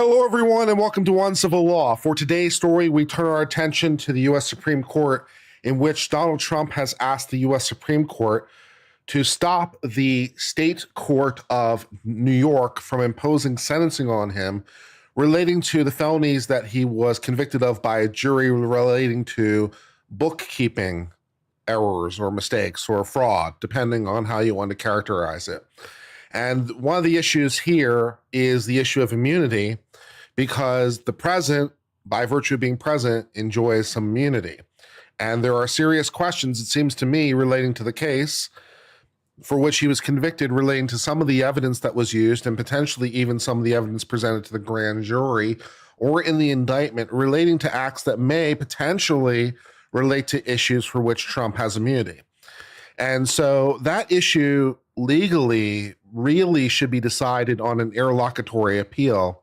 Hello, everyone, and welcome to On Civil Law. For today's story, we turn our attention to the U.S. Supreme Court, in which Donald Trump has asked the U.S. Supreme Court to stop the state court of New York from imposing sentencing on him relating to the felonies that he was convicted of by a jury relating to bookkeeping errors or mistakes or fraud, depending on how you want to characterize it. And one of the issues here is the issue of immunity, because the president, by virtue of being president, enjoys some immunity. And there are serious questions, it seems to me, relating to the case for which he was convicted, relating to some of the evidence that was used and potentially even some of the evidence presented to the grand jury or in the indictment relating to acts that may potentially relate to issues for which Trump has immunity. And so that issue legally really should be decided on an interlocutory appeal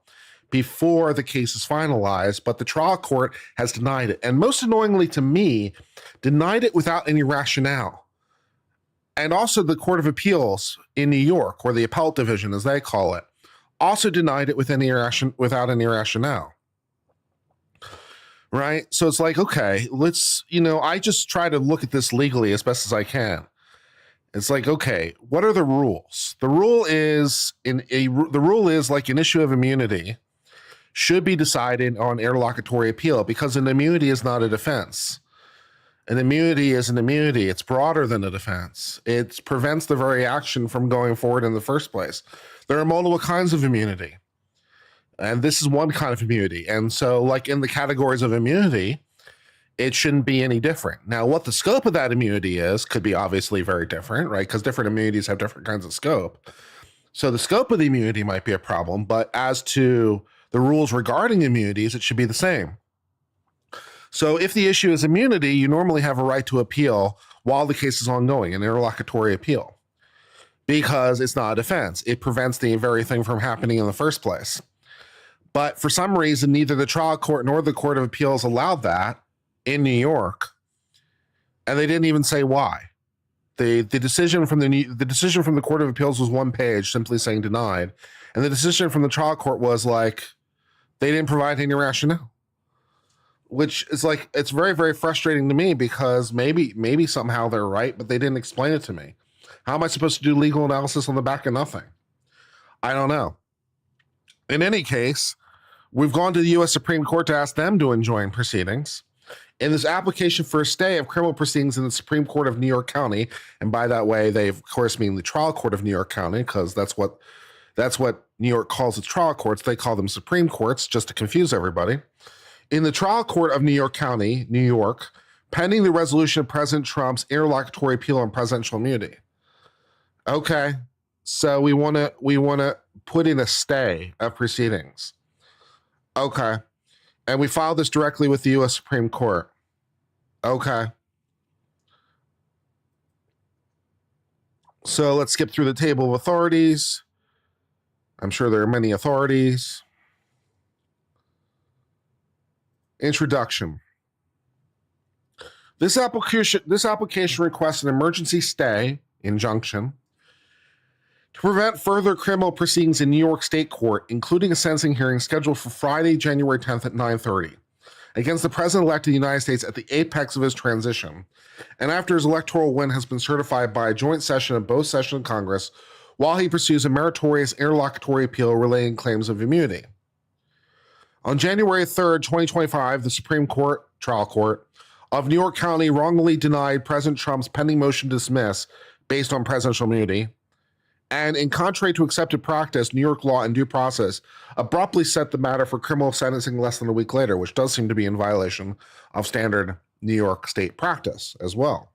before the case is finalized, but the trial court has denied it. And most annoyingly to me, denied it without any rationale. And also the Court of Appeals in New York, or the appellate division as they call it, also denied it without any rationale. Right? So it's like, okay, let's, I just try to look at this legally as best as I can. It's like, okay, what are the rules? The rule is like an issue of immunity should be decided on interlocutory appeal, because an immunity is not a defense. An immunity is an immunity. It's broader than a defense. It prevents the very action from going forward in the first place. There are multiple kinds of immunity, and this is one kind of immunity. And so, like in the categories of immunity, it shouldn't be any different. Now, what the scope of that immunity is could be obviously very different, right? Because different immunities have different kinds of scope. So the scope of the immunity might be a problem, but as to the rules regarding immunities, it should be the same. So if the issue is immunity, you normally have a right to appeal while the case is ongoing, an interlocutory appeal, because it's not a defense. It prevents the very thing from happening in the first place. But for some reason, neither the trial court nor the Court of Appeals allowed that in New York, and they didn't even say why. The decision from the Court of Appeals was one page, simply saying denied, and the decision from the trial court was like they didn't provide any rationale, which is like, it's very, very frustrating to me, because maybe somehow they're right, but they didn't explain it to me. How am I supposed to do legal analysis on the back of nothing? I don't know. In any case, we've gone to the U.S. Supreme Court to ask them to enjoin proceedings. In this application for a stay of criminal proceedings in the Supreme Court of New York County, and by that way, they of course mean the trial court of New York County, because that's what New York calls its trial courts. They call them Supreme Courts, just to confuse everybody. In the trial court of New York County, New York, pending the resolution of President Trump's interlocutory appeal on presidential immunity. Okay, so we want to put in a stay of proceedings. Okay. And we filed this directly with the U.S. Supreme Court. Okay. So let's skip through the table of authorities. I'm sure there are many authorities. Introduction. This application requests an emergency stay, injunction, to prevent further criminal proceedings in New York State Court, including a sentencing hearing scheduled for Friday, January 10th at 9:30, against the President-elect of the United States at the apex of his transition, and after his electoral win has been certified by a joint session of both sessions of Congress, while he pursues a meritorious interlocutory appeal relating claims of immunity. On January 3rd, 2025, the Supreme Court, trial court, of New York County wrongly denied President Trump's pending motion to dismiss based on presidential immunity, and in contrary to accepted practice, New York law and due process abruptly set the matter for criminal sentencing less than a week later, which does seem to be in violation of standard New York state practice as well.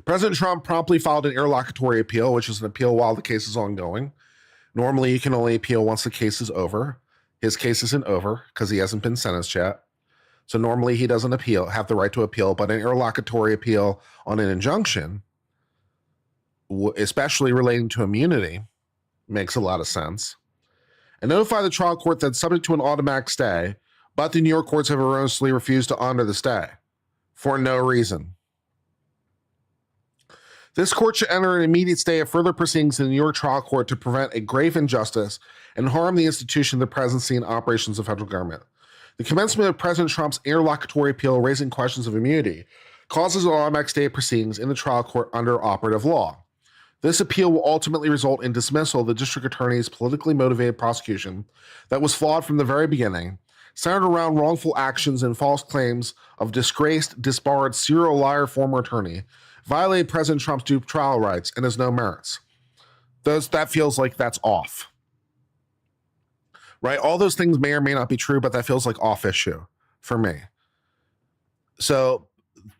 President Trump promptly filed an interlocutory appeal, which is an appeal while the case is ongoing. Normally, you can only appeal once the case is over. His case isn't over because he hasn't been sentenced yet. So normally he doesn't have the right to appeal, but an interlocutory appeal on an injunction, especially relating to immunity, makes a lot of sense. And notify the trial court that subject to an automatic stay, but the New York courts have erroneously refused to honor the stay for no reason. This court should enter an immediate stay of further proceedings in the New York trial court to prevent a grave injustice and harm the institution, the presidency, and operations of federal government. The commencement of President Trump's interlocutory appeal raising questions of immunity causes an automatic stay of proceedings in the trial court under operative law. This appeal will ultimately result in dismissal of the district attorney's politically motivated prosecution that was flawed from the very beginning, centered around wrongful actions and false claims of disgraced, disbarred, serial liar former attorney, violated President Trump's due trial rights, and has no merits. That feels like that's off. Right? All those things may or may not be true, but that feels like off issue for me. So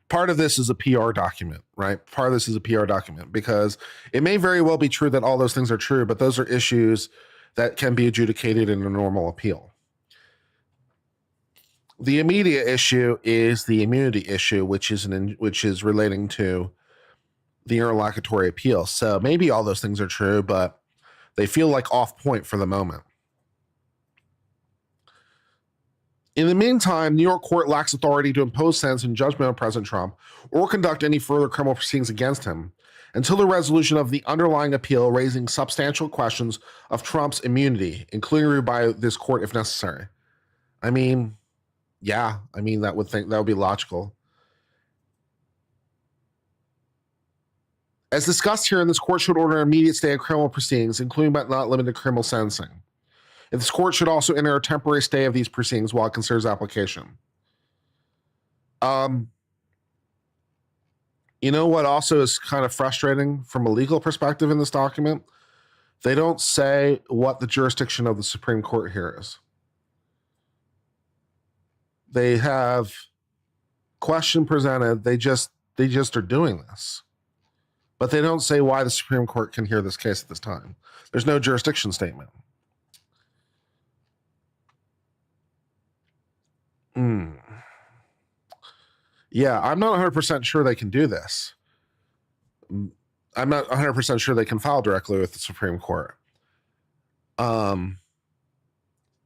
part of this is a PR document, right? Part of this is a PR document because it may very well be true that all those things are true, but those are issues that can be adjudicated in a normal appeal. The immediate issue is the immunity issue, which is relating to the interlocutory appeal. So maybe all those things are true, but they feel like off point for the moment. In the meantime, New York court lacks authority to impose sentence and judgment on President Trump or conduct any further criminal proceedings against him until the resolution of the underlying appeal raising substantial questions of Trump's immunity, including review by this court if necessary. I mean, yeah, that would be logical. As discussed here, this court should order an immediate stay of criminal proceedings, including but not limited to criminal sentencing. This court should also enter a temporary stay of these proceedings while it considers application. You know what also is kind of frustrating from a legal perspective in this document? They don't say what the jurisdiction of the Supreme Court here is. They have question presented. They just are doing this. But they don't say why the Supreme Court can hear this case at this time. There's no jurisdiction statement. Yeah, I'm not 100% sure they can do this. I'm not 100% sure they can file directly with the Supreme Court. I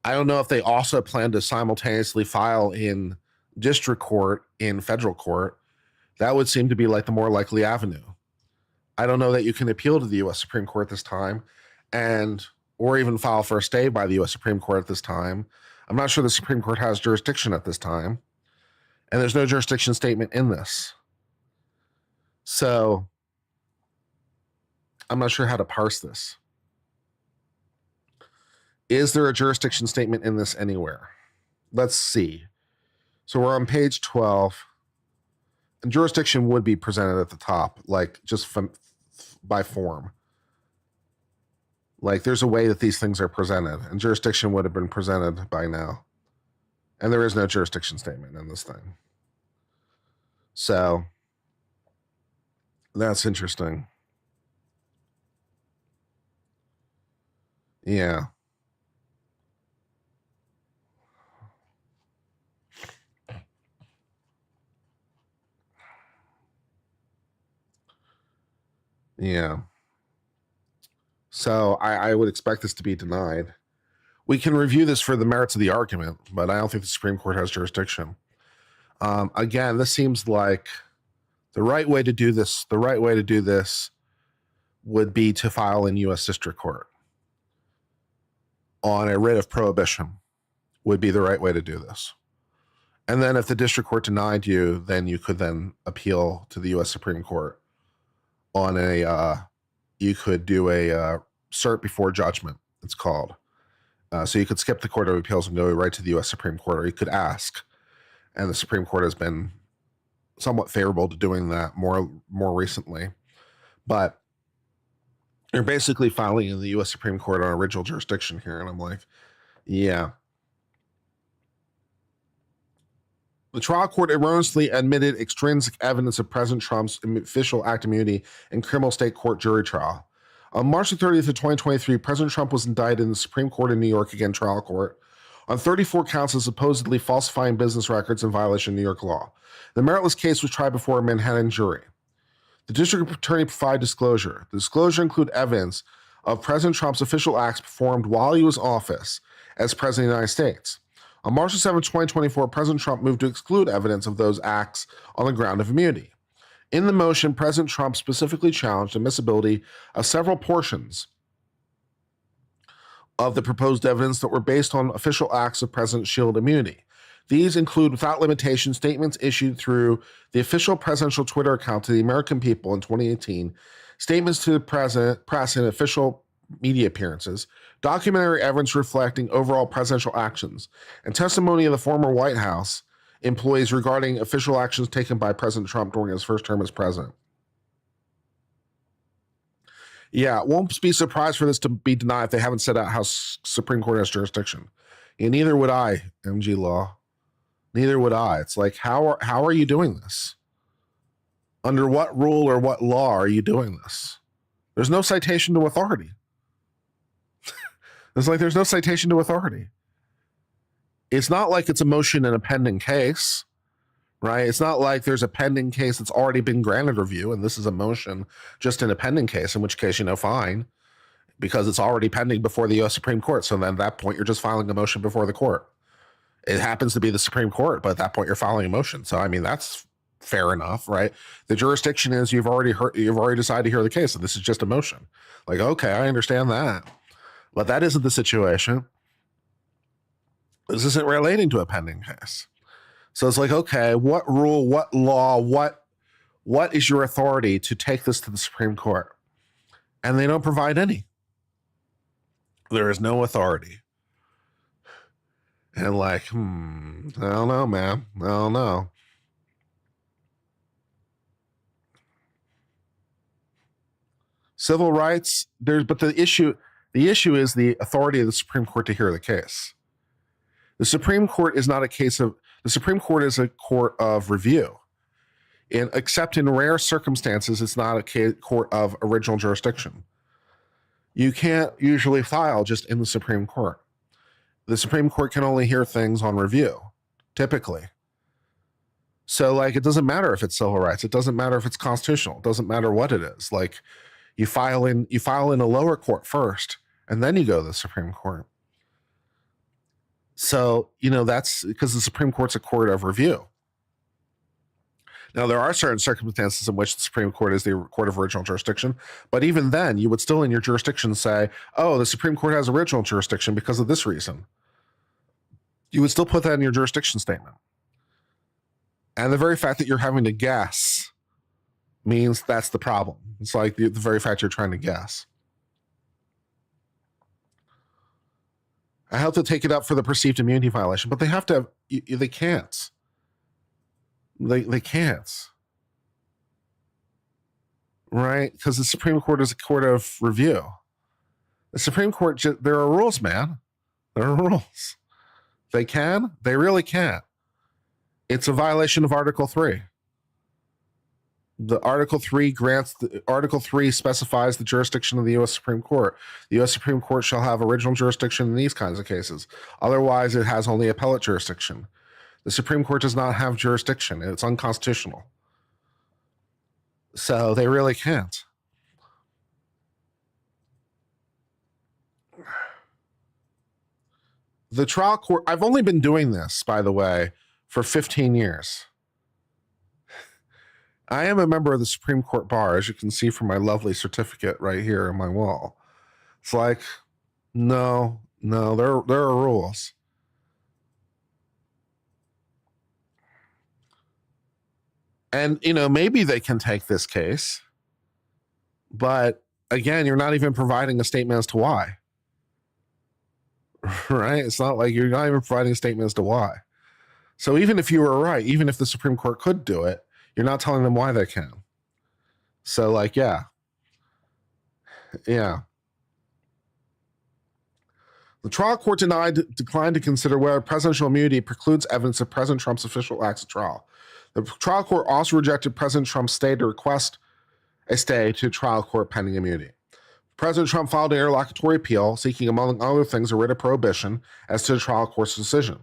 don't know if they also plan to simultaneously file in district court, in federal court. That would seem to be like the more likely avenue. I don't know that you can appeal to the U.S. Supreme Court this time or even file for a stay by the U.S. Supreme Court at this time. I'm not sure the Supreme Court has jurisdiction at this time. And there's no jurisdiction statement in this. So I'm not sure how to parse this. Is there a jurisdiction statement in this anywhere? Let's see. So we're on page 12. And jurisdiction would be presented at the top, like just by form. Like there's a way that these things are presented, and jurisdiction would have been presented by now. And there is no jurisdiction statement in this thing. So that's interesting. Yeah. Yeah. So I would expect this to be denied. We can review this for the merits of the argument, but I don't think the Supreme Court has jurisdiction. Again, this seems like the right way to do this. The right way to do this would be to file in U.S. District Court on a writ of prohibition would be the right way to do this. And then if the district court denied you, then you could then appeal to the U.S. Supreme Court on you could do a cert before judgment, it's called. So you could skip the Court of Appeals and go right to the U.S. Supreme Court, or you could ask. And the Supreme Court has been somewhat favorable to doing that more recently. But you're basically filing in the U.S. Supreme Court on original jurisdiction here. And I'm like, yeah. The trial court erroneously admitted extrinsic evidence of President Trump's official act immunity in criminal state court jury trial. On March 30th of 2023, President Trump was indicted in the Supreme Court in New York, again trial court, on 34 counts of supposedly falsifying business records in violation of New York law. The meritless case was tried before a Manhattan jury. The district attorney provided disclosure. The disclosure included evidence of President Trump's official acts performed while he was in office as President of the United States. On March 7, 2024, President Trump moved to exclude evidence of those acts on the ground of immunity. In the motion, President Trump specifically challenged admissibility of several portions of the proposed evidence that were based on official acts of President Shield immunity. These include, without limitation, statements issued through the official presidential Twitter account to the American people in 2018, statements to the press and official media appearances, documentary evidence reflecting overall presidential actions, and testimony of the former White House employees regarding official actions taken by President Trump during his first term as president. Yeah, won't be surprised for this to be denied if they haven't set out how Supreme Court has jurisdiction. And neither would I, MG Law. Neither would I. It's like, how are you doing this? Under what rule or what law are you doing this? There's no citation to authority. There's no citation to authority. It's not like it's a motion in a pending case, right? It's not like there's a pending case that's already been granted review and this is a motion just in a pending case, in which case, fine, because it's already pending before the U.S. Supreme Court. So then at that point, you're just filing a motion before the court. It happens to be the Supreme Court, but at that point, you're filing a motion. So, that's fair enough, right? The jurisdiction is you've already decided to hear the case, so this is just a motion. Like, okay, I understand that. But that isn't the situation. This isn't relating to a pending case. So it's like, okay, what rule, what law, what is your authority to take this to the Supreme Court? And they don't provide any. There is no authority. And I don't know, man. I don't know. Civil rights, but the issue is the authority of the Supreme Court to hear the case. The Supreme Court is not the Supreme Court is a court of review. And except in rare circumstances, it's not a court of original jurisdiction. You can't usually file just in the Supreme Court. The Supreme Court can only hear things on review, typically. So it doesn't matter if it's civil rights. It doesn't matter if it's constitutional. It doesn't matter what it is. You file in a lower court first, and then you go to the Supreme Court. So, that's because the Supreme Court's a court of review. Now, there are certain circumstances in which the Supreme Court is the court of original jurisdiction, but even then, you would still in your jurisdiction say, oh, the Supreme Court has original jurisdiction because of this reason. You would still put that in your jurisdiction statement. And the very fact that you're having to guess means that's the problem. It's like the very fact you're trying to guess. I hope to take it up for the perceived immunity violation, but they have to. They can't. They can't. Right? Because the Supreme Court is a court of review. The Supreme Court, there are rules, man. There are rules. They can. They really can't. It's a violation of Article 3. The Article 3 specifies the jurisdiction of the U.S. Supreme Court. The U.S. Supreme Court shall have original jurisdiction in these kinds of cases. Otherwise, it has only appellate jurisdiction. The Supreme Court does not have jurisdiction. It's unconstitutional. So they really can't. The trial court, I've only been doing this, by the way, for 15 years. I am a member of the Supreme Court bar, as you can see from my lovely certificate right here on my wall. It's like, no, there are rules. And, maybe they can take this case, but again, you're not even providing a statement as to why. Right? It's not like you're not even providing a statement as to why. So even if you were right, even if the Supreme Court could do it, you're not telling them why they can. So yeah. The trial court declined to consider whether presidential immunity precludes evidence of President Trump's official acts at trial. The trial court also rejected President Trump's stay to request a stay to trial court pending immunity. President Trump filed an interlocutory appeal seeking, among other things, a writ of prohibition as to the trial court's decision.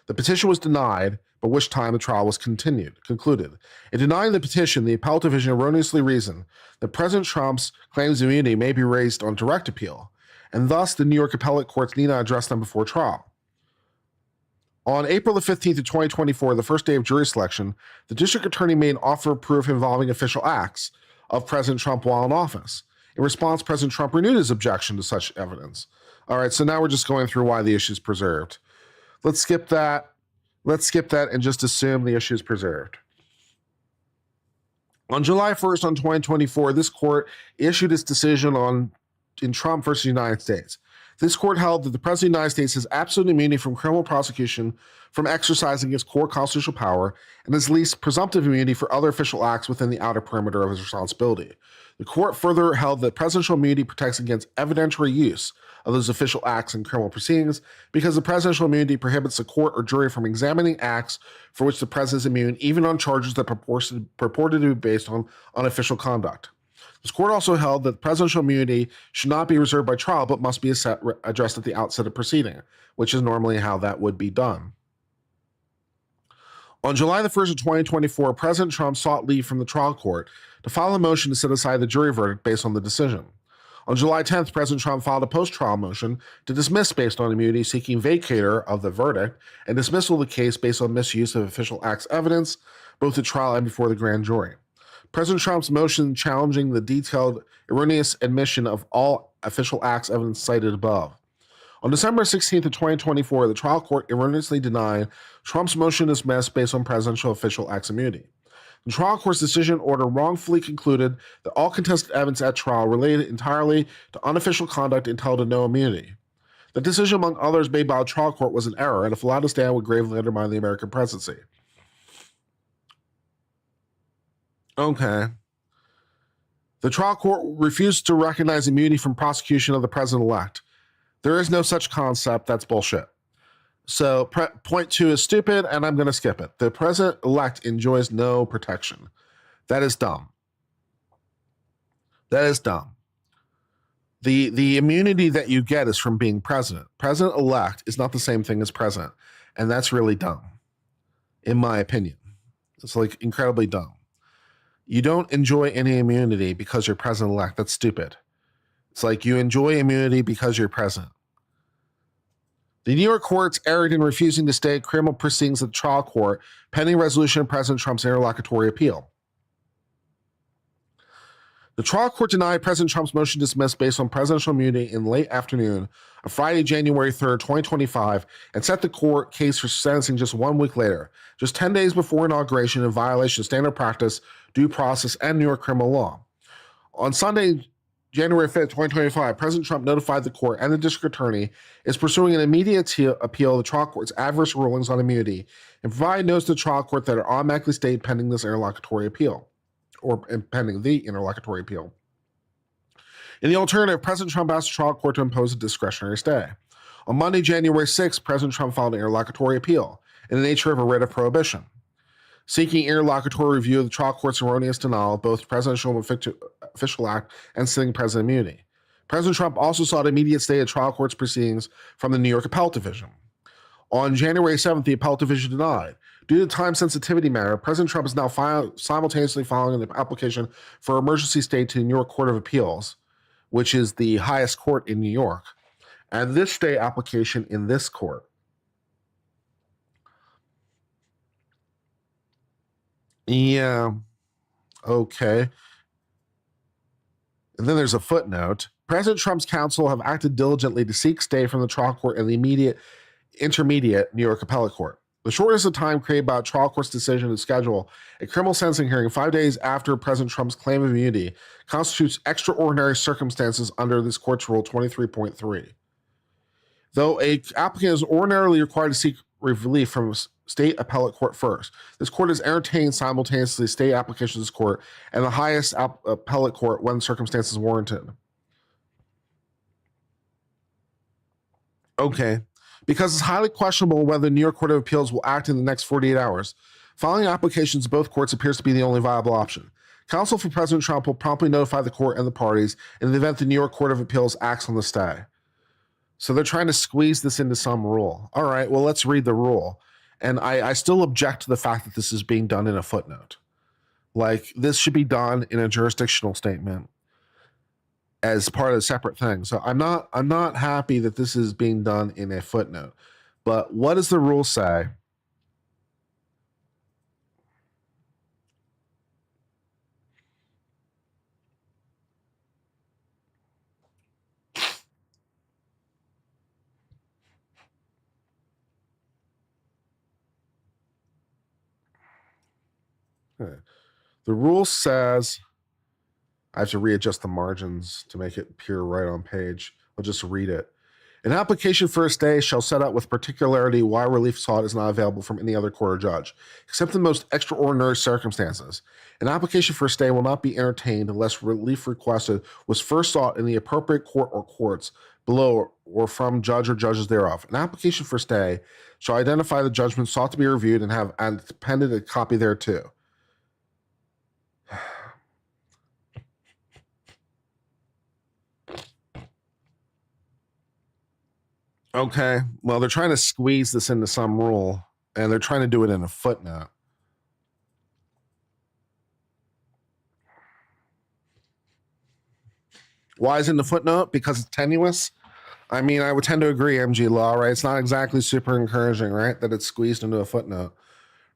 The petition was denied, by which time the trial was concluded. In denying the petition, the appellate division erroneously reasoned that President Trump's claims of immunity may be raised on direct appeal, and thus the New York appellate courts need not address them before trial. On April the 15th of 2024, the first day of jury selection, the district attorney made an offer of proof involving official acts of President Trump while in office. In response, President Trump renewed his objection to such evidence. All right, so now we're just going through why the issue is preserved. Let's skip that. Let's skip that and just assume the issue is preserved. On July 1st, on 2024, this court issued its decision in Trump versus the United States. This court held that the President of the United States has absolute immunity from criminal prosecution from exercising his core constitutional power and has least presumptive immunity for other official acts within the outer perimeter of his responsibility. The court further held that presidential immunity protects against evidentiary use of those official acts in criminal proceedings because the presidential immunity prohibits the court or jury from examining acts for which the president is immune, even on charges that purported to be based on unofficial conduct. This court also held that presidential immunity should not be reserved by trial, but must be addressed at the outset of proceeding, which is normally how that would be done. On July the 1st of 2024, President Trump sought leave from the trial court to file a motion to set aside the jury verdict based on the decision. On July 10th, President Trump filed a post-trial motion to dismiss based on immunity, seeking vacatur of the verdict and dismissal of the case based on misuse of official acts evidence, both at trial and before the grand jury. President Trump's motion challenging the detailed, erroneous admission of all official acts evidence cited above. On December 16th of 2024, the trial court erroneously denied Trump's motion to dismiss based on presidential official acts immunity. The trial court's decision order wrongfully concluded that all contested evidence at trial related entirely to unofficial conduct entitled to no immunity. The decision, among others made by the trial court, was an error, and if allowed to stand, would gravely undermine the American presidency. Okay. The trial court refused to recognize immunity from prosecution of the president-elect. There is no such concept. That's bullshit. So point 2 is stupid, and I'm going to skip it. The president-elect enjoys no protection. That is dumb. That is dumb. The immunity that you get is from being president. President-elect is not the same thing as president, and that's really dumb, in my opinion. It's like incredibly dumb. You don't enjoy any immunity because you're president-elect. That's stupid. It's like you enjoy immunity because you're president. The New York courts erred in refusing to stay criminal proceedings at the trial court pending resolution of President Trump's interlocutory appeal. The trial court denied President Trump's motion to dismiss based on presidential immunity in late afternoon of Friday, January 3rd, 2025, and set the court case for sentencing just 1 week later, just 10 days before inauguration, in violation of standard practice, due process, and New York criminal law. On Sunday, January 5th, 2025, President Trump notified the court and the district attorney is pursuing an immediate appeal of the trial court's adverse rulings on immunity and provide notice to the trial court that are automatically stayed pending this interlocutory appeal, or pending the interlocutory appeal. In the alternative, President Trump asked the trial court to impose a discretionary stay. On Monday, January 6th, President Trump filed an interlocutory appeal in the nature of a writ of prohibition, seeking interlocutory review of the trial court's erroneous denial of both presidential and official act and sitting president immunity. President Trump also sought immediate stay of trial court's proceedings from the New York Appellate Division. On January 7th, the Appellate Division denied. Due to the time sensitivity matter, President Trump is now simultaneously filing an application for emergency stay to the New York Court of Appeals, which is the highest court in New York, and this stay application in this court. Yeah, okay. And then there's a footnote. President Trump's counsel have acted diligently to seek stay from the trial court and the intermediate New York Appellate Court. The shortness of time created by a trial court's decision to schedule a criminal sentencing hearing 5 days after President Trump's claim of immunity constitutes extraordinary circumstances under this court's Rule 23.3. Though an applicant is ordinarily required to seek relief from state appellate court first, this court has entertained simultaneously state applications to this court and the highest appellate court when circumstances warranted. Okay. Because it's highly questionable whether the New York Court of Appeals will act in the next 48 hours, filing applications to both courts appears to be the only viable option. Counsel for President Trump will promptly notify the court and the parties in the event the New York Court of Appeals acts on the stay. So they're trying to squeeze this into some rule. All right, well, let's read the rule. And I still object to the fact that this is being done in a footnote. Like, this should be done in a jurisdictional statement as part of a separate thing. So I'm not happy that this is being done in a footnote. But what does the rule say? The rule says, I have to readjust the margins to make it appear right on page. I'll just read it. An application for a stay shall set out with particularity why relief sought is not available from any other court or judge, except in the most extraordinary circumstances. An application for a stay will not be entertained unless relief requested was first sought in the appropriate court or courts below or from judge or judges thereof. An application for stay shall identify the judgment sought to be reviewed and have appended a copy thereto. Okay, well, they're trying to squeeze this into some rule, and they're trying to do it in a footnote. Why is it in the footnote? Because it's tenuous? I mean, I would tend to agree, MG Law, right? It's not exactly super encouraging, right? That it's squeezed into a footnote,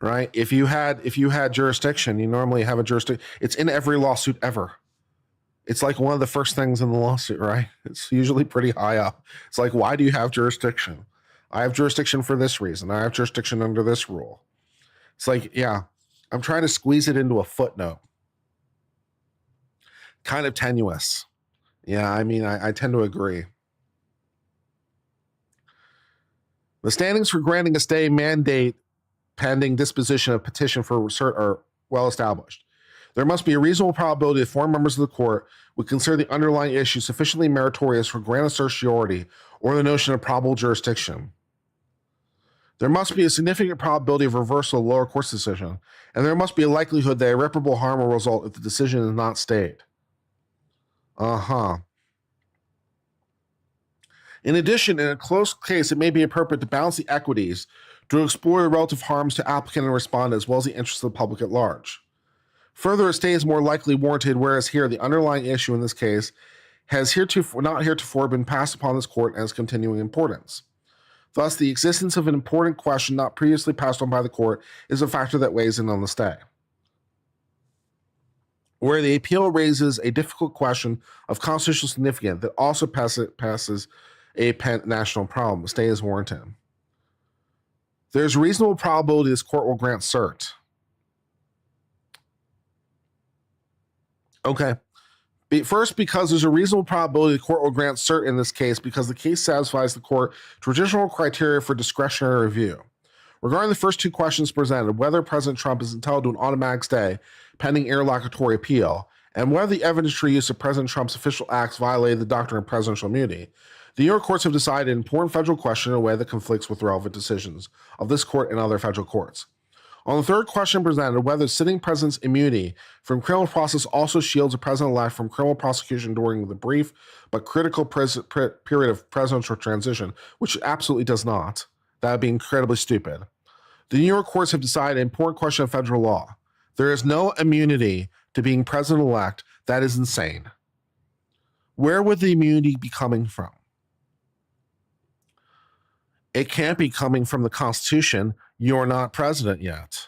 right? If you had jurisdiction, you normally have a jurisdiction. It's in every lawsuit ever. It's like one of the first things in the lawsuit, right? It's usually pretty high up. It's like, why do you have jurisdiction? I have jurisdiction for this reason. I have jurisdiction under this rule. It's like, yeah, I'm trying to squeeze it into a footnote. Kind of tenuous. Yeah, I mean, I tend to agree. The standings for granting a stay mandate pending disposition of petition for cert are well established. There must be a reasonable probability that four members of the court would consider the underlying issue sufficiently meritorious for grant of certiorari or the notion of probable jurisdiction. There must be a significant probability of reversal of the lower court's decision, and there must be a likelihood that irreparable harm will result if the decision is not stayed. In addition, in a close case, it may be appropriate to balance the equities to explore the relative harms to applicant and respondent as well as the interests of the public at large. Further, a stay is more likely warranted, whereas here the underlying issue in this case has not heretofore been passed upon this court as continuing importance. Thus, the existence of an important question not previously passed on by the court is a factor that weighs in on the stay. Where the appeal raises a difficult question of constitutional significance that also passes a national problem, the stay is warranted. There's reasonable probability this court will grant cert. Okay. First, because there's a reasonable probability the court will grant cert in this case because the case satisfies the court traditional criteria for discretionary review. Regarding the first two questions presented, whether President Trump is entitled to an automatic stay pending interlocutory appeal, and whether the evidentiary use of President Trump's official acts violated the doctrine of presidential immunity, the New York courts have decided an important federal question in a way that conflicts with relevant decisions of this court and other federal courts. On the third question presented, whether sitting president's immunity from criminal process also shields a president-elect from criminal prosecution during the brief but critical period of presidential transition, which it absolutely does not. That would be incredibly stupid. The New York courts have decided an important question of federal law. There is no immunity to being president-elect. That is insane. Where would the immunity be coming from? It can't be coming from the Constitution. You're not president yet.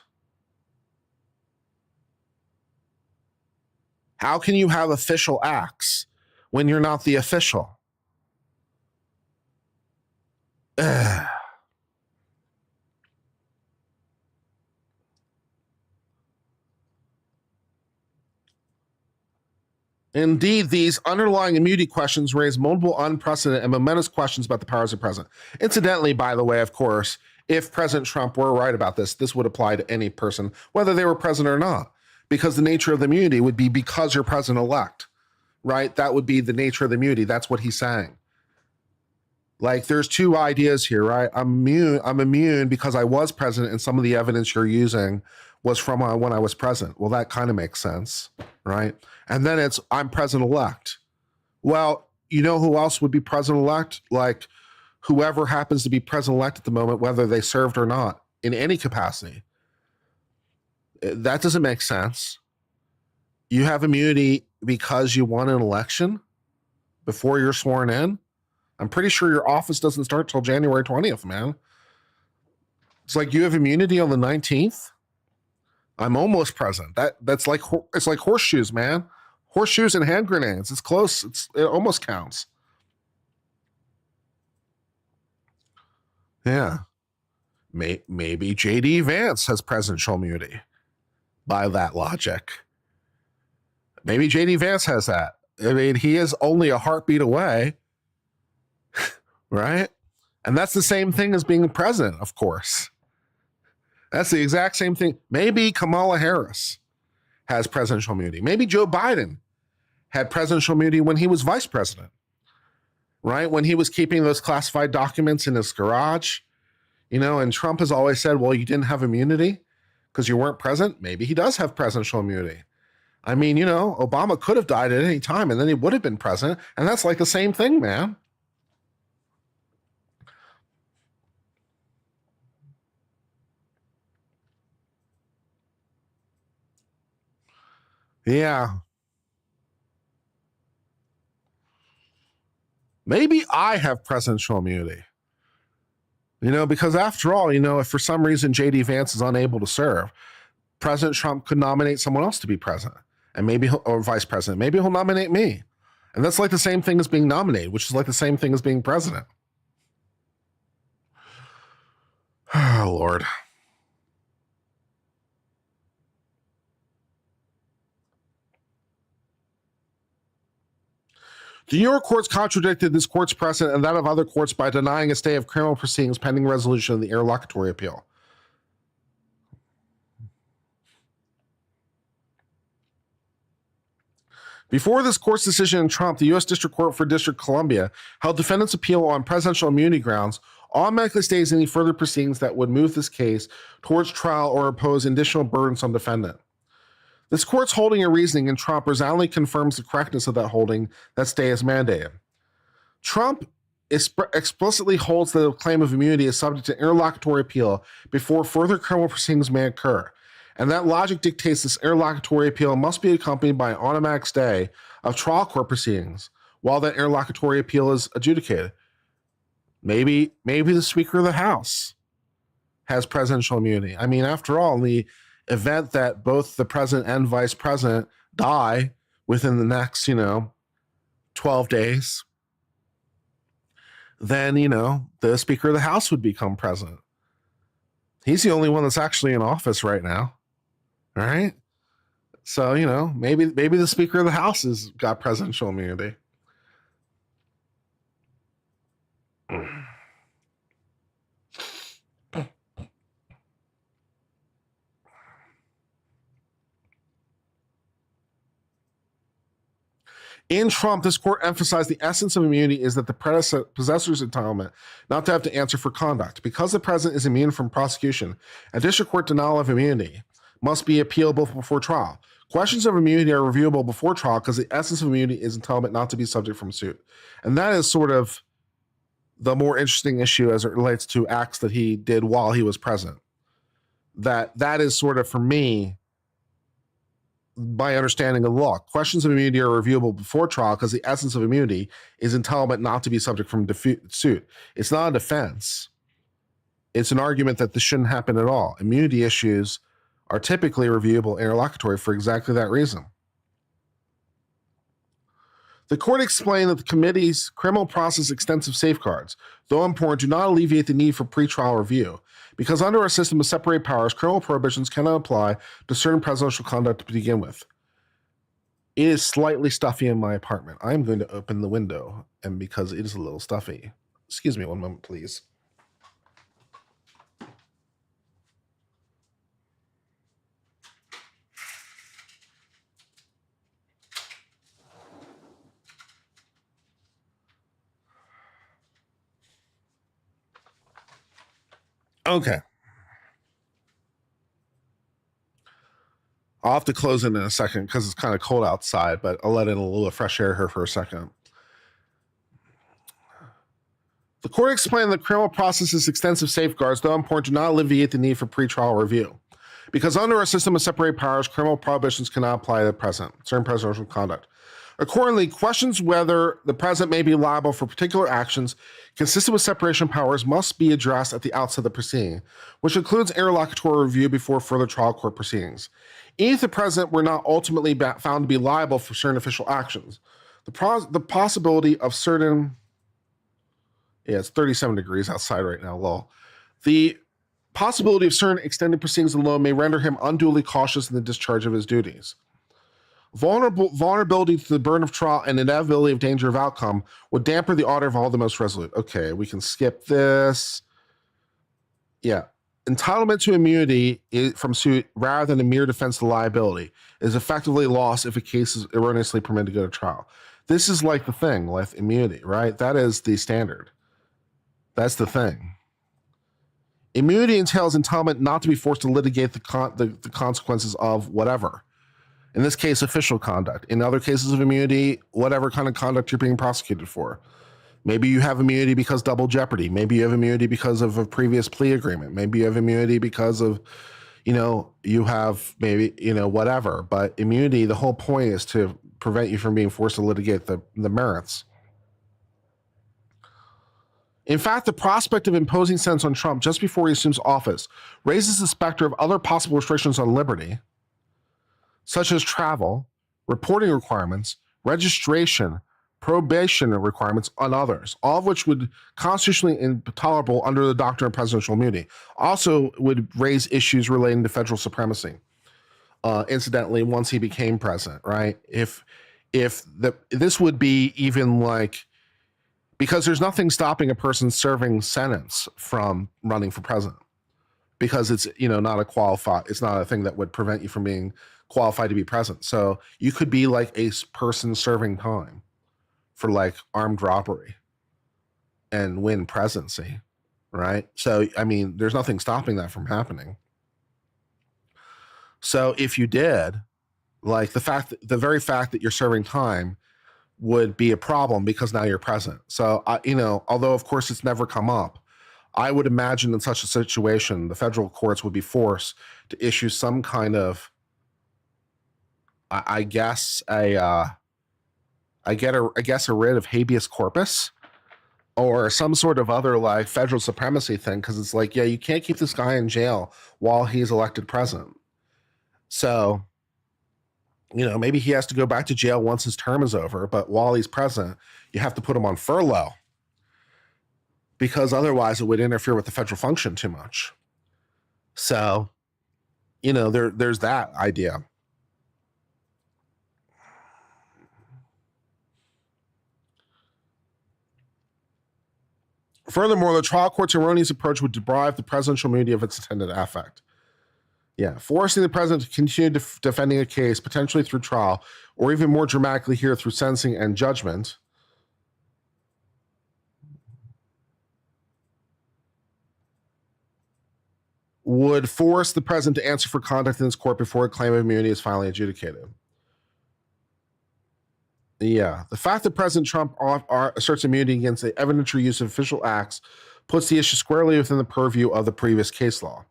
How can you have official acts when you're not the official? Ugh. Indeed, these underlying immunity questions raise multiple unprecedented and momentous questions about the powers of the president. Incidentally, by the way, of course, if President Trump were right about this, this would apply to any person, whether they were president or not, because the nature of the immunity would be because you're president-elect, right? That would be the nature of the immunity. That's what he's saying. Like, there's two ideas here, right? I'm immune because I was president, and some of the evidence you're using was from when I was president. Well, that kind of makes sense, right? And then it's, I'm president-elect. Well, you know who else would be president-elect? Like, whoever happens to be president-elect at the moment, whether they served or not, in any capacity. That doesn't make sense. You have immunity because you won an election before you're sworn in? I'm pretty sure your office doesn't start till January 20th, man. It's like you have immunity on the 19th. I'm almost present. That's like, it's like horseshoes, man. Horseshoes and hand grenades. It's close. It almost counts. Yeah. Maybe JD Vance has presidential immunity by that logic. Maybe JD Vance has that. I mean, he is only a heartbeat away, right? And that's the same thing as being president, of course. That's the exact same thing. Maybe Kamala Harris has presidential immunity. Maybe Joe Biden had presidential immunity when he was vice president, right? When he was keeping those classified documents in his garage, and Trump has always said, well, you didn't have immunity because you weren't present. Maybe he does have presidential immunity. I mean, Obama could have died at any time and then he would have been president. And that's like the same thing, man. Yeah. Maybe I have presidential immunity. Because after all, if for some reason JD Vance is unable to serve, President Trump could nominate someone else to be president and or vice president. Maybe he'll nominate me. And that's like the same thing as being nominated, which is like the same thing as being president. Oh, Lord. The New York courts contradicted this court's precedent and that of other courts by denying a stay of criminal proceedings pending resolution of the interlocutory appeal. Before this court's decision in Trump, the U.S. District Court for District of Columbia held defendants' appeal on presidential immunity grounds automatically stays any further proceedings that would move this case towards trial or impose additional burdens on defendant. This court's holding and reasoning in Trump resoundingly confirms the correctness of that holding that stay is mandated. Trump explicitly holds that the claim of immunity is subject to interlocutory appeal before further criminal proceedings may occur. And that logic dictates this interlocutory appeal must be accompanied by an automatic stay of trial court proceedings while that interlocutory appeal is adjudicated. Maybe the Speaker of the House has presidential immunity. I mean, after all, in the event that both the president and vice president die within the next, 12 days, then, the Speaker of the House would become president. He's the only one that's actually in office right now. All right. So, maybe the Speaker of the House has got presidential immunity. In Trump, this court emphasized the essence of immunity is that the possessor's entitlement not to have to answer for conduct. Because the president is immune from prosecution, a district court denial of immunity must be appealable before trial. Questions of immunity are reviewable before trial because the essence of immunity is entitlement not to be subject from suit. And that is sort of the more interesting issue as it relates to acts that he did while he was president. That is sort of, for me, by understanding of the law. Questions of immunity are reviewable before trial because the essence of immunity is entitlement not to be subject from suit. It's not a defense. It's an argument that this shouldn't happen at all. Immunity issues are typically reviewable interlocutory for exactly that reason. The court explained that the committee's criminal process extensive safeguards, though important, do not alleviate the need for pretrial review, because under our system of separate powers, criminal prohibitions cannot apply to certain presidential conduct to begin with. It is slightly stuffy in my apartment. I'm going to open the window, and because it is a little stuffy. Excuse me one moment, please. Okay. I'll have to close it in a second because it's kind of cold outside, but I'll let in a little fresh air here for a second. The court explained that criminal process's extensive safeguards, though important, do not alleviate the need for pretrial review. Because under a system of separate powers, criminal prohibitions cannot apply to certain presidential conduct. Accordingly, questions whether the president may be liable for particular actions consistent with separation of powers must be addressed at the outset of the proceeding, which includes interlocutory review before further trial court proceedings. Even if the president were not ultimately found to be liable for certain official actions, the possibility of certain, it's 37 degrees outside right now, lol. The possibility of certain extended proceedings alone may render him unduly cautious in the discharge of his duties. Vulnerability to the burden of trial and inevitability of danger of outcome would dampen the ardor of all the most resolute. Okay, we can skip this. Yeah. Entitlement to immunity from suit rather than a mere defense to liability is effectively lost if a case is erroneously permitted to go to trial. This is like the thing with immunity, right? That is the standard. That's the thing. Immunity entails entitlement not to be forced to litigate the consequences of whatever. In this case, official conduct. In other cases of immunity, whatever kind of conduct you're being prosecuted for. Maybe you have immunity because double jeopardy. Maybe you have immunity because of a previous plea agreement. Maybe you have immunity because of, you have maybe, whatever. But immunity, the whole point is to prevent you from being forced to litigate the merits. In fact, the prospect of imposing sentence on Trump just before he assumes office raises the specter of other possible restrictions on liberty, such as travel, reporting requirements, registration, probation requirements, and others, all of which would constitutionally intolerable under the doctrine of presidential immunity. Also would raise issues relating to federal supremacy. Incidentally, once he became president, right? This would be even like, because there's nothing stopping a person serving sentence from running for president, because it's not it's not a thing that would prevent you from being qualified to be president. So you could be like a person serving time for like armed robbery and win presidency, right? So there's nothing stopping that from happening. So if you did, like the very fact that you're serving time would be a problem because now you're president. So although of course it's never come up, I would imagine in such a situation, the federal courts would be forced to issue some kind of, I guess a writ of habeas corpus or some sort of other like federal supremacy thing. Cause it's like, yeah, you can't keep this guy in jail while he's elected president. So, maybe he has to go back to jail once his term is over, but while he's president, you have to put him on furlough because otherwise it would interfere with the federal function too much. So, there's that idea. Furthermore, the trial court's erroneous approach would deprive the presidential immunity of its intended effect. Yeah, forcing the president to continue defending a case, potentially through trial, or even more dramatically here through sentencing and judgment, would force the president to answer for conduct in this court before a claim of immunity is finally adjudicated. Yeah, the fact that President Trump asserts immunity against the evidentiary use of official acts puts the issue squarely within the purview of the previous case law.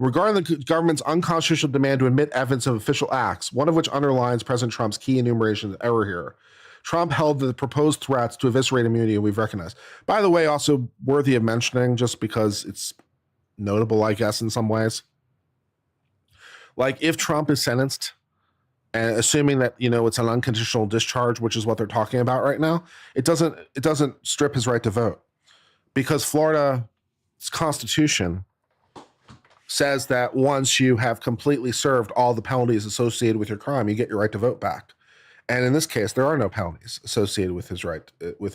Regarding the government's unconstitutional demand to admit evidence of official acts, one of which underlines President Trump's key enumeration of error here, Trump held that the proposed threats to eviscerate immunity we've recognized. By the way, also worthy of mentioning, just because it's notable, I guess, in some ways. Like if Trump is sentenced, and assuming that it's an unconditional discharge, which is what they're talking about right now, it doesn't strip his right to vote, because Florida's constitution says that once you have completely served all the penalties associated with your crime, you get your right to vote back. And in this case, there are no penalties associated with his right with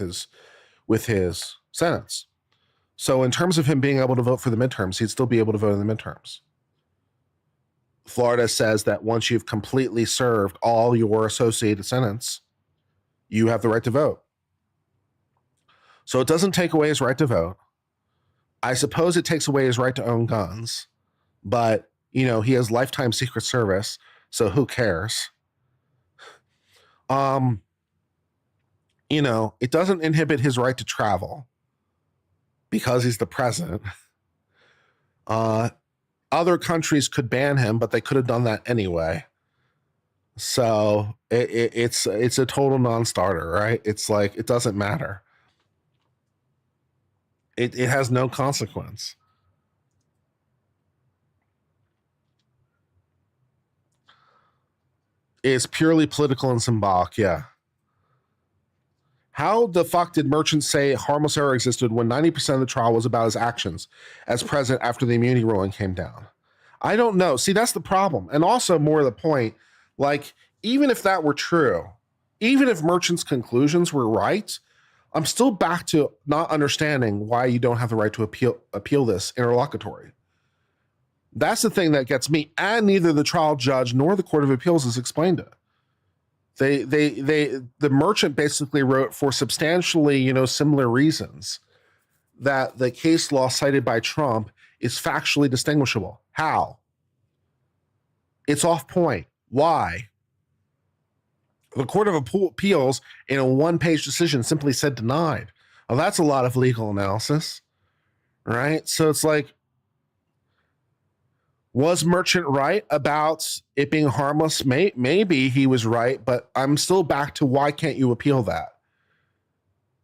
his sentence. So in terms of him being able to vote for the midterms, he'd still be able to vote in the midterms. Florida says that once you've completely served all your associated sentence, you have the right to vote. So it doesn't take away his right to vote. I suppose it takes away his right to own guns, but he has lifetime Secret Service, so who cares? It doesn't inhibit his right to travel because he's the president. Other countries could ban him, but they could have done that anyway. So it's a total non-starter, right? It's like it doesn't matter. It has no consequence. It's purely political and symbolic, yeah. How the fuck did merchants say harmless error existed when 90% of the trial was about his actions as president after the immunity ruling came down? I don't know. See, that's the problem. And also, more to the point, like, even if that were true, even if merchants' conclusions were right, I'm still back to not understanding why you don't have the right to appeal this interlocutory. That's the thing that gets me, and neither the trial judge nor the Court of Appeals has explained it. The merchant basically wrote for substantially, similar reasons that the case law cited by Trump is factually distinguishable. How? It's off point. Why? The Court of Appeals, in a one-page decision, simply said denied. Well, that's a lot of legal analysis, right? So it's like, was merchant right about it being harmless? Maybe he was right, but I'm still back to why can't you appeal that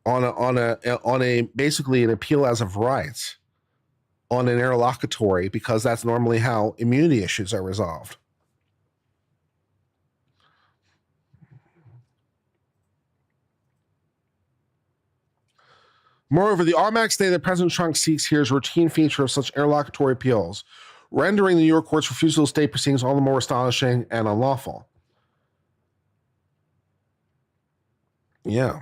on a basically an appeal as of right on an interlocutory, because that's normally how immunity issues are resolved. Moreover, the automatic stay that President Trump seeks here is a routine feature of such interlocutory appeals, rendering the New York court's refusal to stay proceedings all the more astonishing and unlawful. Yeah.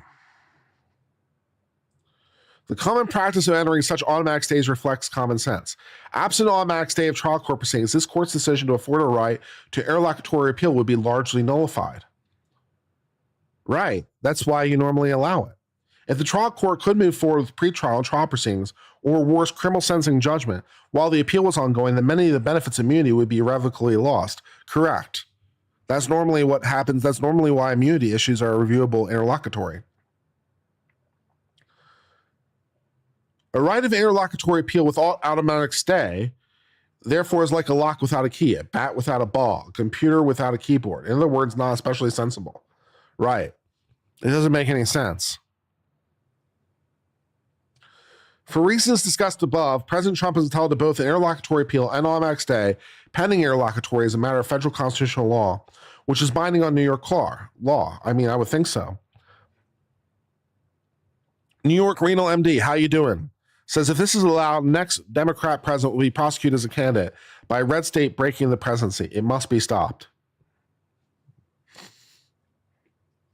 The common practice of entering such automatic stays reflects common sense. Absent automatic stay of trial court proceedings, this court's decision to afford a right to interlocutory appeal would be largely nullified. Right. That's why you normally allow it. If the trial court could move forward with pretrial and trial proceedings, or worse, criminal sentencing judgment, while the appeal was ongoing, then many of the benefits of immunity would be irrevocably lost. Correct. That's normally what happens. That's normally why immunity issues are reviewable interlocutory. A right of interlocutory appeal without automatic stay, therefore, is like a lock without a key, a bat without a ball, a computer without a keyboard. In other words, not especially sensible. Right. It doesn't make any sense. For reasons discussed above, President Trump is entitled to both an interlocutory appeal and automatic stay, pending interlocutory as a matter of federal constitutional law, which is binding on New York law. I mean, I would think so. New York Renal MD, how you doing? Says if this is allowed, next Democrat president will be prosecuted as a candidate by a red state breaking the presidency. It must be stopped.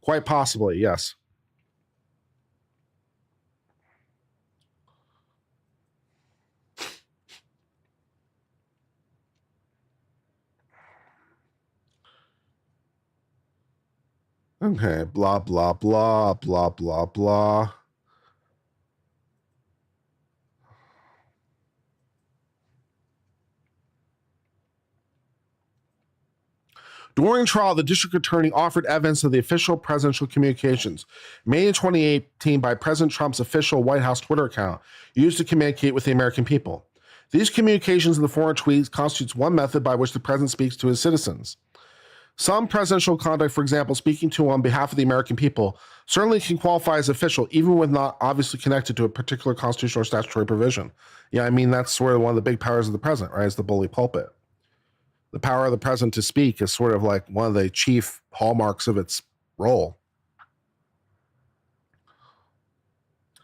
Quite possibly, yes. Okay, blah, blah, blah, blah, blah, blah. During trial, the district attorney offered evidence of the official presidential communications made in 2018 by President Trump's official White House Twitter account used to communicate with the American people. These communications in the form of tweets constitutes one method by which the president speaks to his citizens. Some presidential conduct, for example, speaking to on behalf of the American people, certainly can qualify as official, even when not obviously connected to a particular constitutional or statutory provision. Yeah, I mean, that's sort of one of the big powers of the president, right? It's the bully pulpit. The power of the president to speak is sort of like one of the chief hallmarks of its role.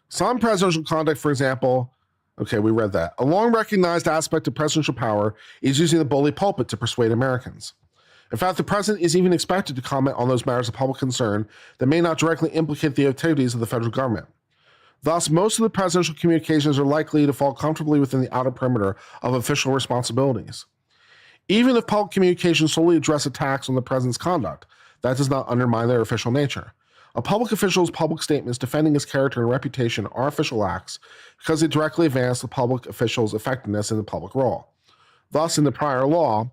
Some presidential conduct, for example, okay, we read that. A long recognized aspect of presidential power is using the bully pulpit to persuade Americans. In fact, the president is even expected to comment on those matters of public concern that may not directly implicate the activities of the federal government. Thus, most of the presidential communications are likely to fall comfortably within the outer perimeter of official responsibilities. Even if public communications solely address attacks on the president's conduct, that does not undermine their official nature. A public official's public statements defending his character and reputation are official acts because they directly advance the public official's effectiveness in the public role. Thus, in the prior law,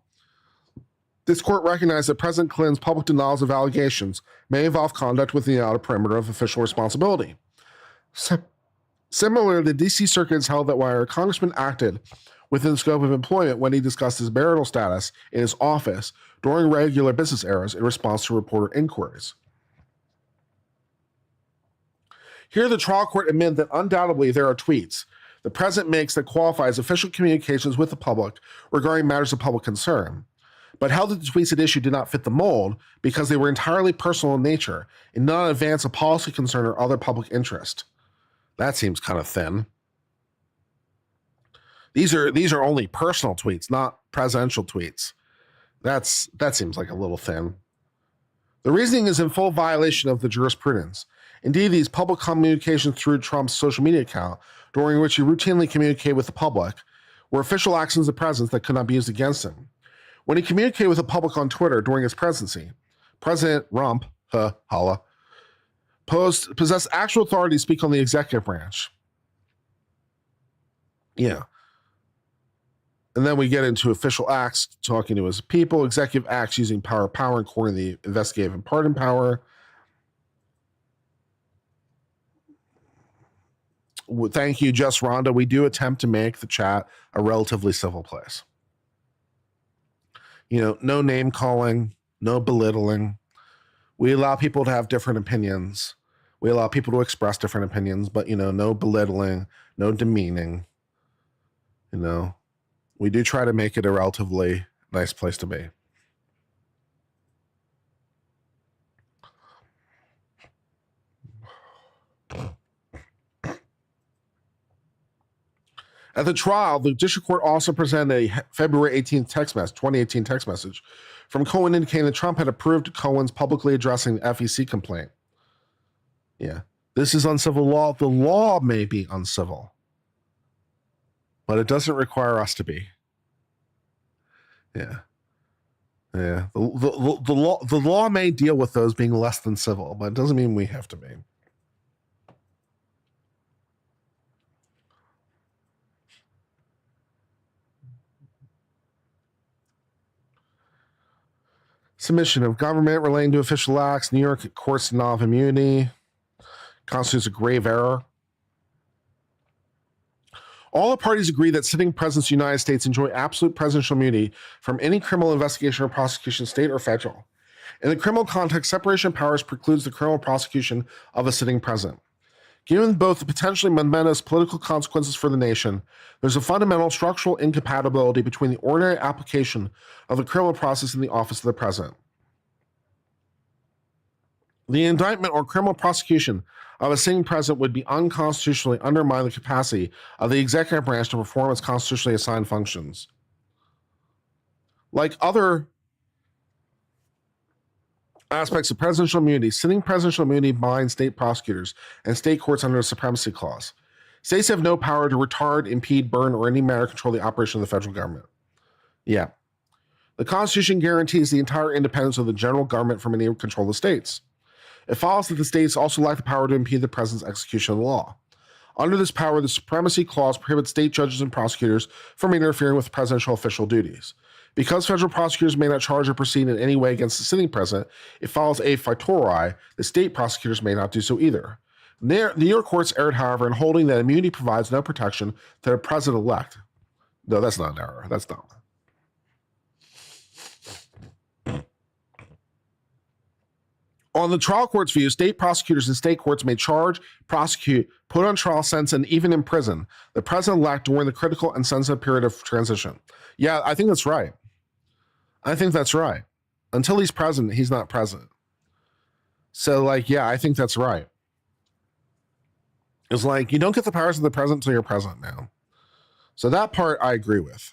this court recognized that President Clinton's public denials of allegations may involve conduct within the outer perimeter of official responsibility. Similarly, the D.C. Circuit has held that while a congressman acted within the scope of employment when he discussed his marital status in his office during regular business hours in response to reporter inquiries. Here, the trial court admitted that undoubtedly there are tweets the president makes that qualify as official communications with the public regarding matters of public concern, but held that the tweets at issue did not fit the mold because they were entirely personal in nature and not advance a policy concern or other public interest. That seems kind of thin. These are only personal tweets, not presidential tweets. That seems like a little thin. The reasoning is in full violation of the jurisprudence. Indeed, these public communications through Trump's social media account, during which he routinely communicated with the public, were official actions of the president that could not be used against him. When he communicated with the public on Twitter during his presidency, President Rump, holla, possessed actual authority to speak on the executive branch. Yeah. And then we get into official acts, talking to his people, executive acts using power, and courting the investigative and pardon power. Thank you, Just Rhonda. We do attempt to make the chat a relatively civil place. No name calling, no belittling. We allow people to have different opinions. We allow people to express different opinions, but, no belittling, no demeaning. We do try to make it a relatively nice place to be. At the trial, the district court also presented a February 18th 2018 text message from Cohen indicating that Trump had approved Cohen's publicly addressing the FEC complaint. Yeah, this is uncivil law. The law may be uncivil, but it doesn't require us to be. Yeah. The law may deal with those being less than civil, but it doesn't mean we have to be. Submission of government relating to official acts. New York courts denial of immunity constitutes a grave error. All the parties agree that sitting presidents of the United States enjoy absolute presidential immunity from any criminal investigation or prosecution, state or federal. In the criminal context, separation of powers precludes the criminal prosecution of a sitting president. Given both the potentially momentous political consequences for the nation, there's a fundamental structural incompatibility between the ordinary application of the criminal process and the office of the president. The indictment or criminal prosecution of a sitting president would be unconstitutionally undermine the capacity of the executive branch to perform its constitutionally assigned functions. Like other aspects of presidential immunity, sitting presidential immunity binds state prosecutors and state courts under the Supremacy Clause. States have no power to retard, impede, burn, or in any manner control the operation of the federal government. Yeah. The Constitution guarantees the entire independence of the general government from any control of the states. It follows that the states also lack the power to impede the president's execution of the law. Under this power, the Supremacy Clause prohibits state judges and prosecutors from interfering with presidential official duties. Because federal prosecutors may not charge or proceed in any way against the sitting president, it follows a fortiori that state prosecutors may not do so either. The New York courts erred, however, in holding that immunity provides no protection to the president-elect. No, that's not an error. That's not. On the trial court's view, state prosecutors and state courts may charge, prosecute, put on trial, sentence, and even imprison the president-elect during the critical and sensitive period of transition. Yeah, I think that's right. Until he's president, he's not president. So, I think that's right. It's you don't get the powers of the president until you're president now. So that part I agree with.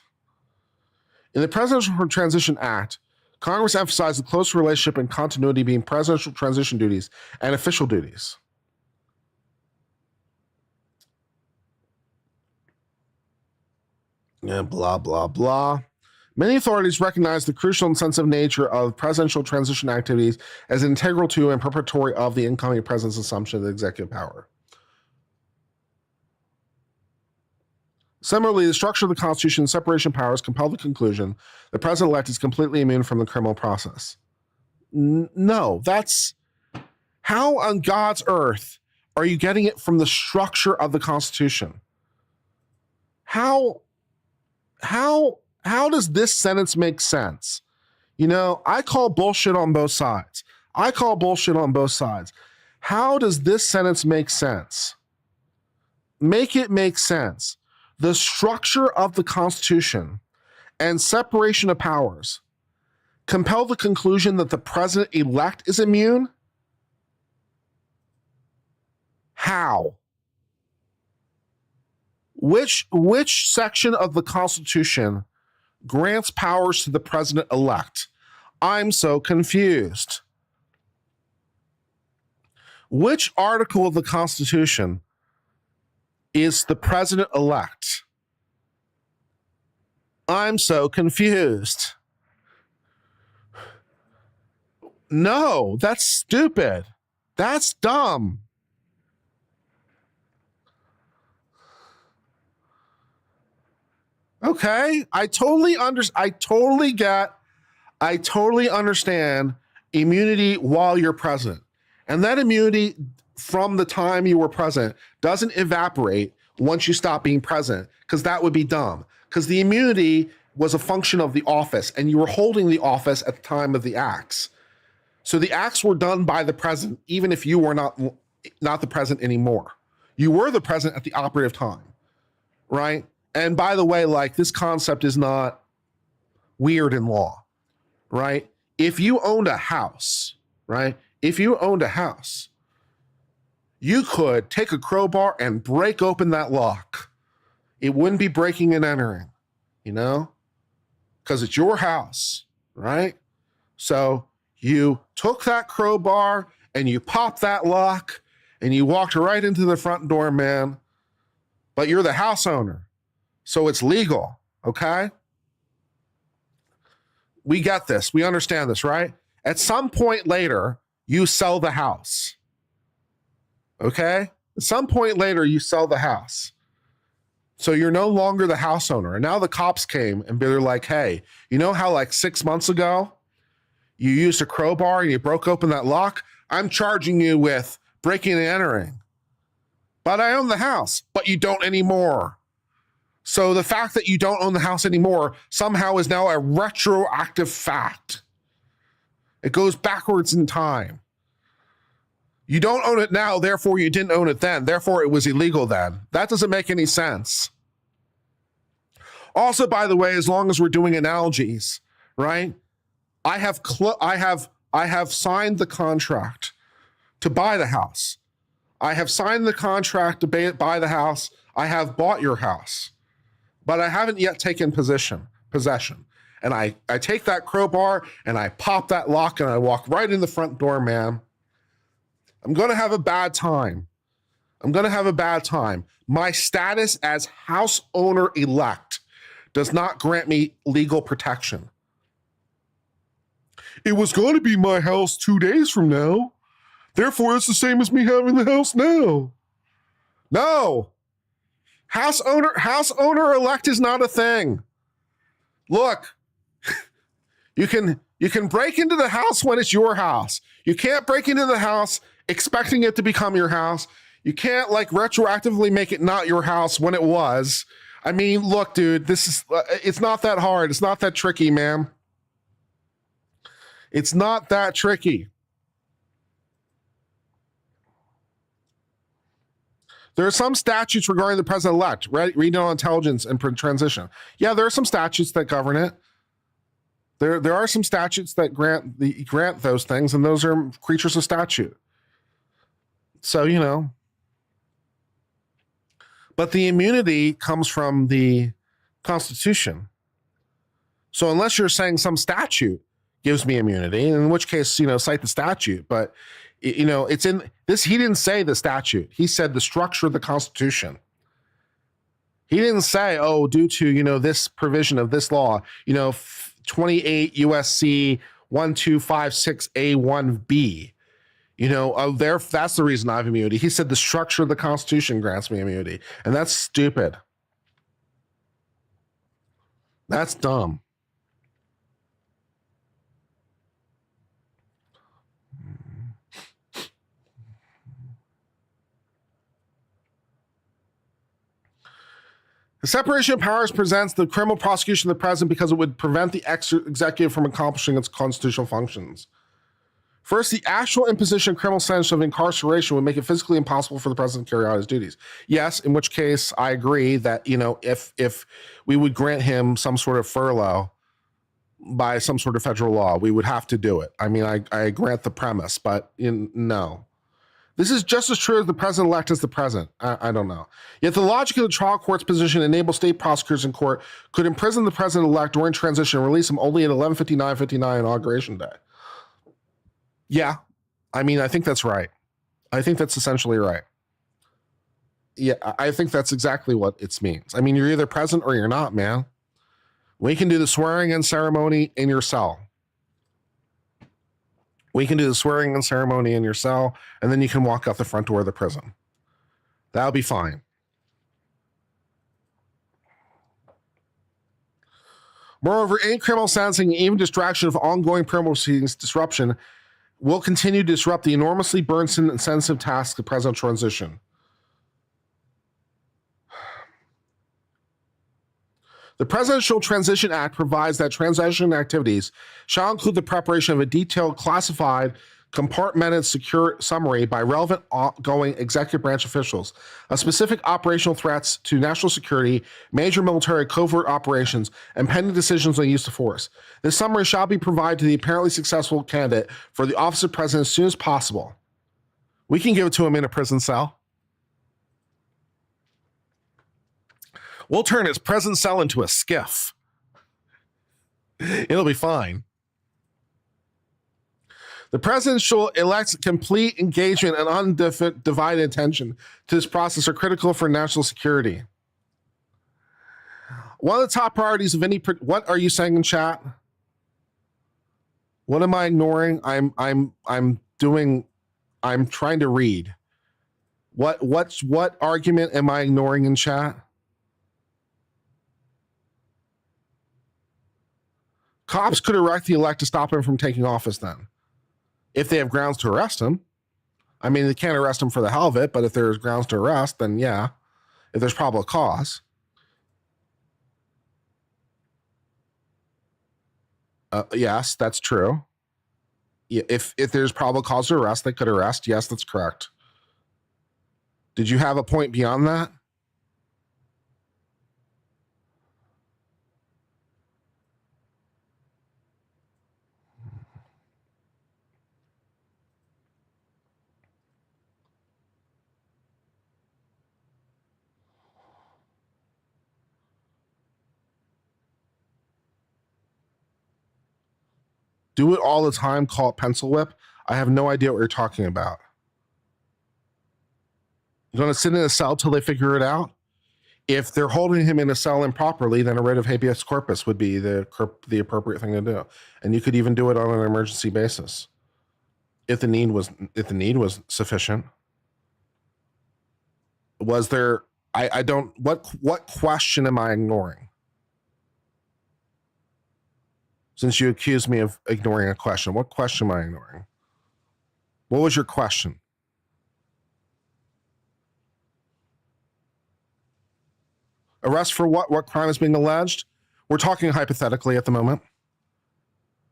In the Presidential Transition Act, Congress emphasized the close relationship and continuity between presidential transition duties and official duties. Yeah, blah, blah, blah. Many authorities recognize the crucial and sensitive nature of presidential transition activities as integral to and preparatory of the incoming president's assumption of the executive power. Similarly, the structure of the Constitution and separation of powers compel the conclusion the president-elect is completely immune from the criminal process. No, that's... How on God's earth are you getting it from the structure of the Constitution? How how does this sentence make sense? You know, I call bullshit on both sides. I call bullshit on both sides. How does this sentence make sense? Make it make sense. The structure of the Constitution and separation of powers compel the conclusion that the president-elect is immune? How? Which section of the Constitution grants powers to the president-elect? I'm so confused. Which article of the Constitution is the president-elect? I'm so confused. No, that's stupid. That's dumb. Okay, I totally understand immunity while you're president. And that immunity from the time you were president doesn't evaporate once you stop being president, because that would be dumb. Because the immunity was a function of the office, and you were holding the office at the time of the acts. So the acts were done by the president, even if you were not the president anymore. You were the president at the operative time, right? And by the way, like, this concept is not weird in law, right? If you owned a house, right? If you owned a house, you could take a crowbar and break open that lock. It wouldn't be breaking and entering, you know, because it's your house, right? So you took that crowbar and you popped that lock and you walked right into the front door, man. But you're the house owner, so it's legal, okay? We get this. We understand this, right? At some point later, you sell the house, okay? At some point later, you sell the house. So you're no longer the house owner. And now the cops came and they're like, hey, you know how like 6 months ago, you used a crowbar and you broke open that lock? I'm charging you with breaking and entering. But I own the house, but you don't anymore. So the fact that you don't own the house anymore somehow is now a retroactive fact. It goes backwards in time. You don't own it now, therefore you didn't own it then. Therefore it was illegal then. That doesn't make any sense. Also, by the way, as long as we're doing analogies, right? I have signed the contract to buy the house. I have signed the contract to buy the house. I have bought your house, but I haven't yet taken possession. And I take that crowbar and I pop that lock and I walk right in the front door, man. I'm going to have a bad time. My status as house owner elect does not grant me legal protection. It was going to be my house 2 days from now. Therefore, it's the same as me having the house now. No. House owner elect is not a thing. Look, you can break into the house when it's your house. You can't break into the house expecting it to become your house. You can't like retroactively make it not your house when it was. I mean, look, dude, it's not that hard. It's not that tricky, man. It's not that tricky. There are some statutes regarding the president-elect, regional intelligence and transition. Yeah, there are some statutes that govern it. There are some statutes that grant those things, and those are creatures of statute. So, you know. But the immunity comes from the Constitution. So unless you're saying some statute gives me immunity, in which case, you know, cite the statute. But, you know, it's in this. He didn't say the statute. He said the structure of the Constitution. He didn't say, oh, due to, you know, this provision of this law, you know, 28 USC 1256A1B. You know, that's the reason I have immunity. He said the structure of the Constitution grants me immunity. And that's stupid. That's dumb. The separation of powers presents the criminal prosecution of the president because it would prevent the executive from accomplishing its constitutional functions. First, the actual imposition of criminal sentence of incarceration would make it physically impossible for the president to carry out his duties. Yes, in which case I agree that, if we would grant him some sort of furlough by some sort of federal law, we would have to do it. I mean, I grant the premise, but no. This is just as true as the president-elect as the president. I don't know. Yet the logic of the trial court's position enables state prosecutors in court could imprison the president-elect during transition and release him only at 11:59:59 Inauguration Day. Yeah, I mean, I think that's right. I think that's essentially right. Yeah, I think that's exactly what it means. I mean, you're either present or you're not, man. We can do the swearing-in ceremony in your cell. We can do the swearing-in ceremony in your cell, and then you can walk out the front door of the prison. That'll be fine. Moreover, any criminal sentencing, even distraction of ongoing criminal proceedings disruption, will continue to disrupt the enormously burdensome and sensitive task of presidential transition. The Presidential Transition Act provides that transition activities shall include the preparation of a detailed, classified, compartmented, secure summary by relevant outgoing executive branch officials of specific operational threats to national security, major military covert operations, and pending decisions on use of force. This summary shall be provided to the apparently successful candidate for the office of president as soon as possible. We can give it to him in a prison cell. We'll turn his prison cell into a skiff. It'll be fine. The president shall elect complete engagement and undivided attention to this process are critical for national security. One of the top priorities of any, what are you saying in chat? What am I ignoring? I'm trying to read. What argument am I ignoring in chat? Cops could arrest the elect to stop him from taking office then, if they have grounds to arrest him. I mean, they can't arrest him for the hell of it, but if there's grounds to arrest, then yeah, if there's probable cause. Yes, that's true. Yeah, if there's probable cause to arrest, they could arrest. Yes, that's correct. Did you have a point beyond that? Do it all the time, call it pencil whip. I have no idea what you're talking about. You're going to sit in a cell till they figure it out? If they're holding him in a cell improperly, then a writ of habeas corpus would be the appropriate thing to do. And you could even do it on an emergency basis if the need was sufficient. Was there, I don't, what question am I ignoring? Since you accused me of ignoring a question, what question am I ignoring? What was your question? Arrest for what? What crime is being alleged? We're talking hypothetically at the moment.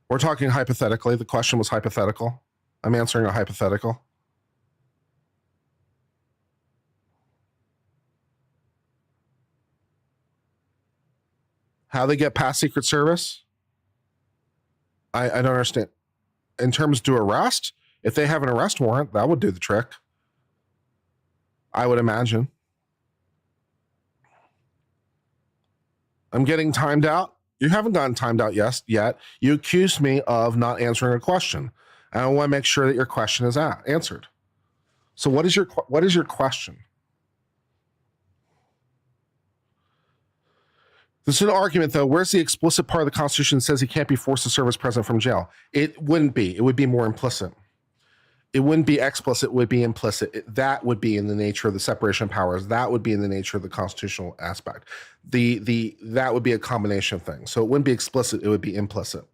We're talking hypothetically. The question was hypothetical. I'm answering a hypothetical. How they get past Secret Service? I don't understand. In terms to arrest, if they have an arrest warrant, that would do the trick. I would imagine. I'm getting timed out. You haven't gotten timed out yet. You accused me of not answering a question. And I want to make sure that your question is answered. So what is your question? This is an argument, though. Where's the explicit part of the Constitution that says he can't be forced to serve as president from jail? It wouldn't be. It would be more implicit. It wouldn't be explicit. It would be implicit. That would be in the nature of the separation of powers. That would be in the nature of the constitutional aspect. That would be a combination of things. So it wouldn't be explicit. It would be implicit.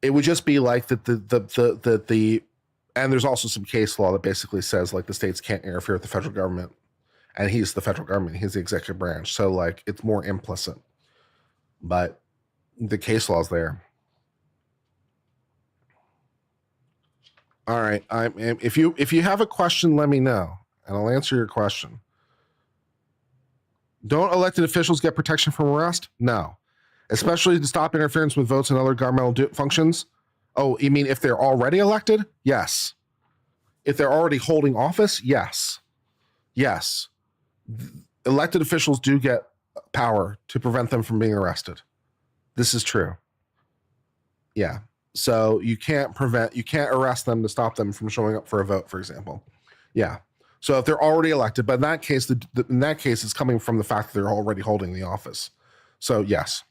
It would just be like and there's also some case law that basically says like the states can't interfere with the federal government and he's the federal government. He's the executive branch. So like it's more implicit, but the case law is there. All right. If you have a question, let me know and I'll answer your question. Don't elected officials get protection from arrest? No. Especially to stop interference with votes and other governmental functions? Oh, you mean if they're already elected? Yes. If they're already holding office? Yes. Yes. Elected officials do get power to prevent them from being arrested. This is true. Yeah. So you can't arrest them to stop them from showing up for a vote, for example. Yeah. So if they're already elected, but in that case, it's coming from the fact that they're already holding the office. So yes.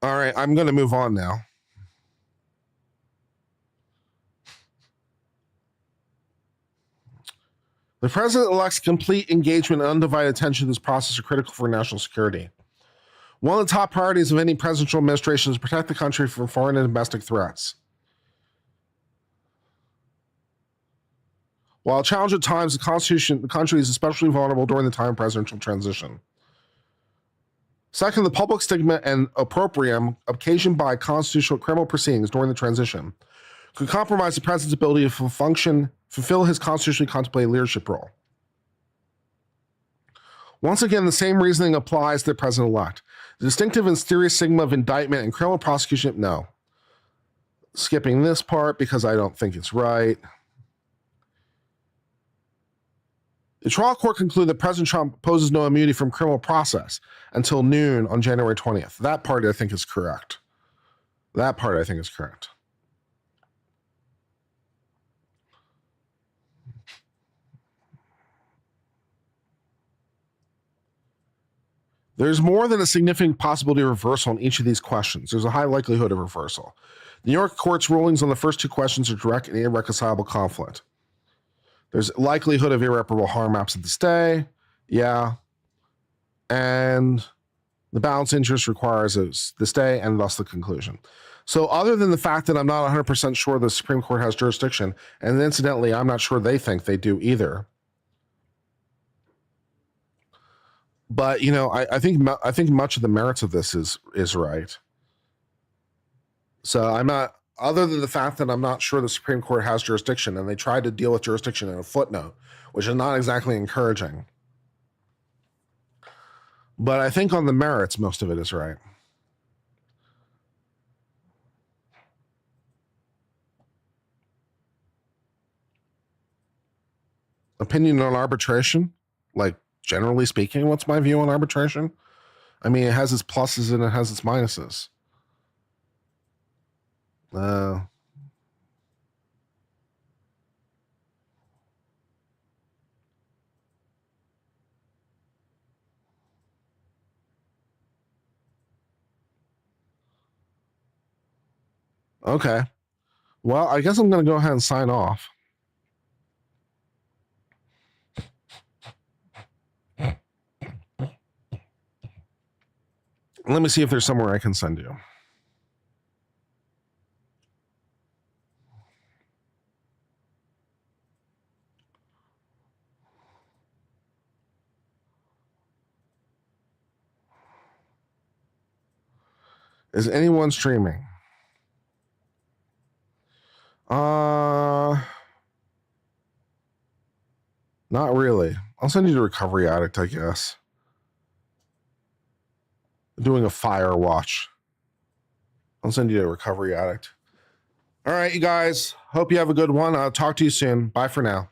All right, I'm going to move on now. The president-elect's complete engagement and undivided attention to this process are critical for national security. One of the top priorities of any presidential administration is to protect the country from foreign and domestic threats. While challenged at times, the country is especially vulnerable during the time of presidential transition. Second, the public stigma and opprobrium occasioned by constitutional criminal proceedings during the transition could compromise the president's ability to fulfill his constitutionally contemplated leadership role. Once again, the same reasoning applies to the president-elect. The distinctive and serious stigma of indictment and criminal prosecution, no. Skipping this part because I don't think it's right. The trial court concluded that President Trump poses no immunity from criminal process until noon on January 20th. That part I think is correct. There's more than a significant possibility of reversal on each of these questions. There's a high likelihood of reversal. The New York court's rulings on the first two questions are direct and irreconcilable conflict. There's likelihood of irreparable harm absent the stay. Yeah. And the balance interest requires the stay and thus the conclusion. So other than the fact that I'm not 100% sure the Supreme Court has jurisdiction, and incidentally, I'm not sure they think they do either. But, you know, I think much of the merits of this is right. So I'm not, other than the fact that I'm not sure the Supreme Court has jurisdiction, and they tried to deal with jurisdiction in a footnote, which is not exactly encouraging. But I think on the merits, most of it is right. Opinion on arbitration? Like, generally speaking, what's my view on arbitration? I mean, it has its pluses and it has its minuses. Okay. Well, I guess I'm going to go ahead and sign off. Let me see if there's somewhere I can send you. Is anyone streaming? Not really. I'll send you to Recovery Addict, I guess. Doing a fire watch. I'll send you to Recovery Addict. All right, you guys. Hope you have a good one. I'll talk to you soon. Bye for now.